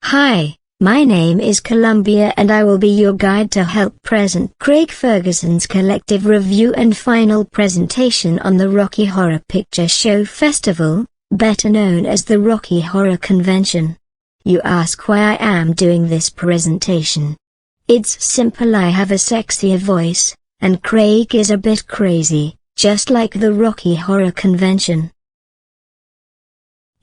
Hi, my name is Columbia and I will be your guide to help present Craig Ferguson's collective review and final presentation on the Rocky Horror Picture Show Festival, better known as the Rocky Horror Convention. You ask why I am doing this presentation. It's simple. I have a sexier voice, and Craig is a bit crazy, just like the Rocky Horror Convention.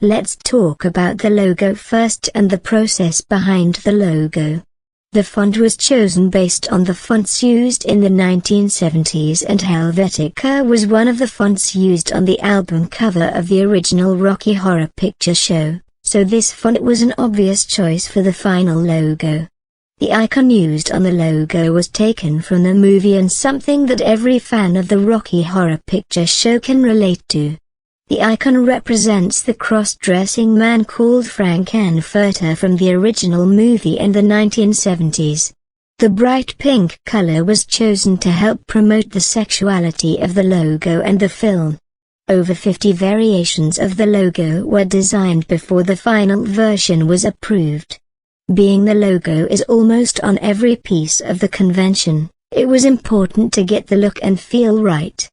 Let's talk about the logo first and the process behind the logo. The font was chosen based on the fonts used in the 1970s, and Helvetica was one of the fonts used on the album cover of the original Rocky Horror Picture Show, so this font was an obvious choice for the final logo. The icon used on the logo was taken from the movie and something that every fan of the Rocky Horror Picture Show can relate to. The icon represents the cross-dressing man called Frank-N-Furter from the original movie in the 1970s. The bright pink color was chosen to help promote the sexuality of the logo and the film. Over 50 variations of the logo were designed before the final version was approved. Being the logo is almost on every piece of the convention, it was important to get the look and feel right.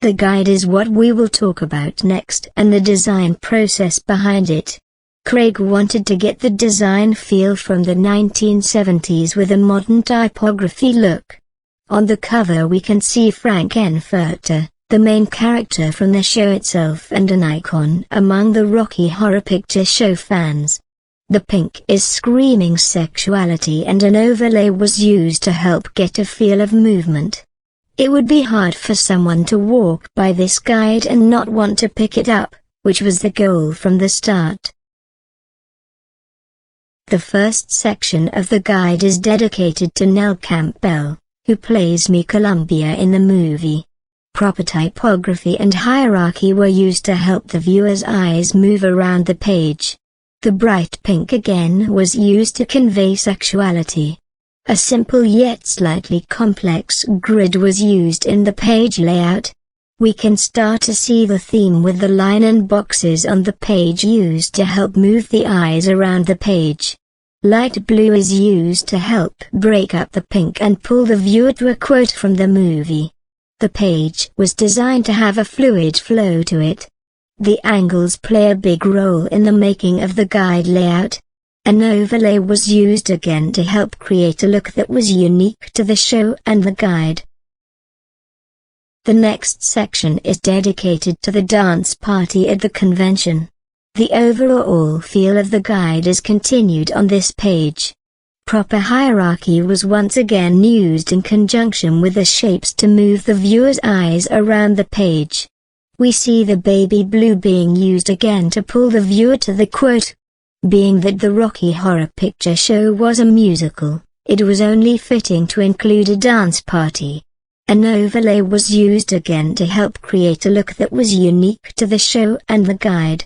The guide is what we will talk about next, and the design process behind it. Craig wanted to get the design feel from the 1970s with a modern typography look. On the cover we can see Frank-N-Furter, the main character from the show itself and an icon among the Rocky Horror Picture Show fans. The pink is screaming sexuality, and an overlay was used to help get a feel of movement. It would be hard for someone to walk by this guide and not want to pick it up, which was the goal from the start. The first section of the guide is dedicated to Nell Campbell, who plays me Columbia in the movie. Proper typography and hierarchy were used to help the viewer's eyes move around the page. The bright pink again was used to convey sexuality. A simple yet slightly complex grid was used in the page layout. We can start to see the theme with the line and boxes on the page used to help move the eyes around the page. Light blue is used to help break up the pink and pull the viewer to a quote from the movie. The page was designed to have a fluid flow to it. The angles play a big role in the making of the guide layout. An overlay was used again to help create a look that was unique to the show and the guide. The next section is dedicated to the dance party at the convention. The overall feel of the guide is continued on this page. Proper hierarchy was once again used in conjunction with the shapes to move the viewer's eyes around the page. We see the baby blue being used again to pull the viewer to the quote. Being that the Rocky Horror Picture Show was a musical, it was only fitting to include a dance party. An overlay was used again to help create a look that was unique to the show and the guide.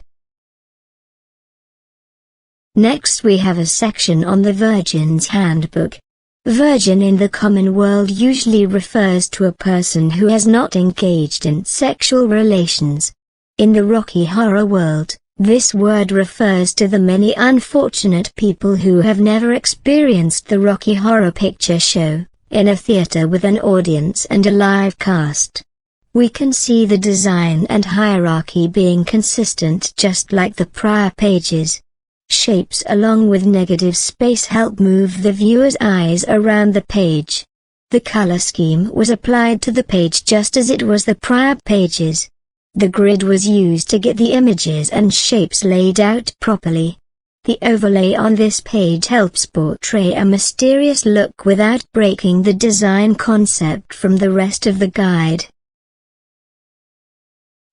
Next we have a section on the Virgin's Handbook. Virgin in the common world usually refers to a person who has not engaged in sexual relations. In the Rocky Horror world, this word refers to the many unfortunate people who have never experienced the Rocky Horror Picture Show, in a theater with an audience and a live cast. We can see the design and hierarchy being consistent just like the prior pages. Shapes along with negative space help move the viewer's eyes around the page. The color scheme was applied to the page just as it was the prior pages. The grid was used to get the images and shapes laid out properly. The overlay on this page helps portray a mysterious look without breaking the design concept from the rest of the guide.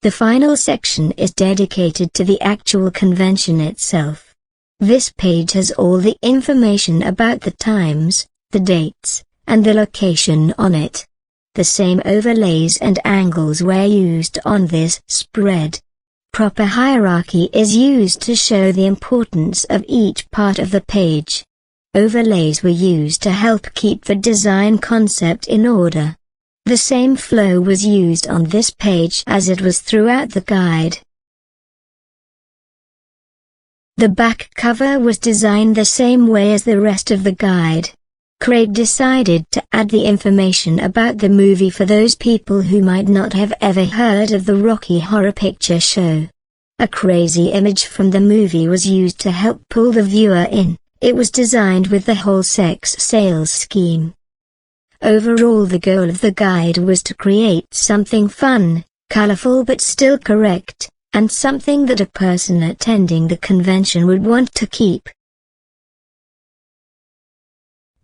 The final section is dedicated to the actual convention itself. This page has all the information about the times, the dates, and the location on it. The same overlays and angles were used on this spread. Proper hierarchy is used to show the importance of each part of the page. Overlays were used to help keep the design concept in order. The same flow was used on this page as it was throughout the guide. The back cover was designed the same way as the rest of the guide. Craig decided to add the information about the movie for those people who might not have ever heard of the Rocky Horror Picture Show. A crazy image from the movie was used to help pull the viewer in. It was designed with the whole sex sales scheme. Overall, the goal of the guide was to create something fun, colorful but still correct, and something that a person attending the convention would want to keep.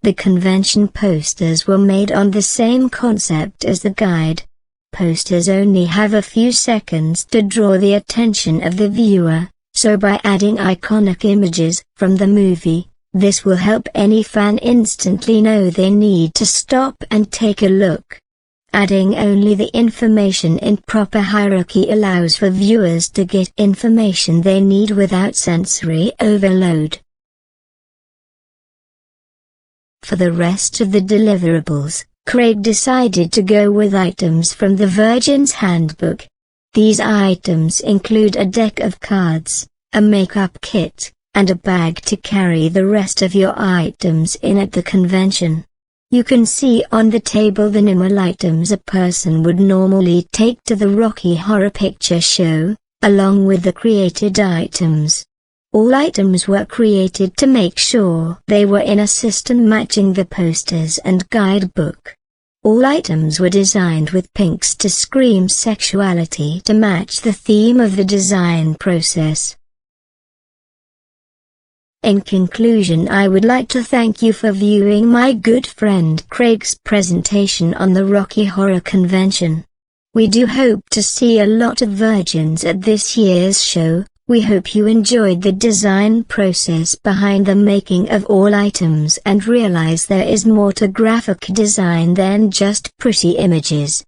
The convention posters were made on the same concept as the guide. Posters only have a few seconds to draw the attention of the viewer, so by adding iconic images from the movie, this will help any fan instantly know they need to stop and take a look. Adding only the information in proper hierarchy allows for viewers to get information they need without sensory overload. For the rest of the deliverables, Craig decided to go with items from the Virgin's Handbook. These items include a deck of cards, a makeup kit, and a bag to carry the rest of your items in at the convention. You can see on the table the normal items a person would normally take to the Rocky Horror Picture Show, along with the created items. All items were created to make sure they were in a system matching the posters and guidebook. All items were designed with pinks to scream sexuality to match the theme of the design process. In conclusion, I would like to thank you for viewing my good friend Craig's presentation on the Rocky Horror Convention. We do hope to see a lot of virgins at this year's show. We hope you enjoyed the design process behind the making of all items and realize there is more to graphic design than just pretty images.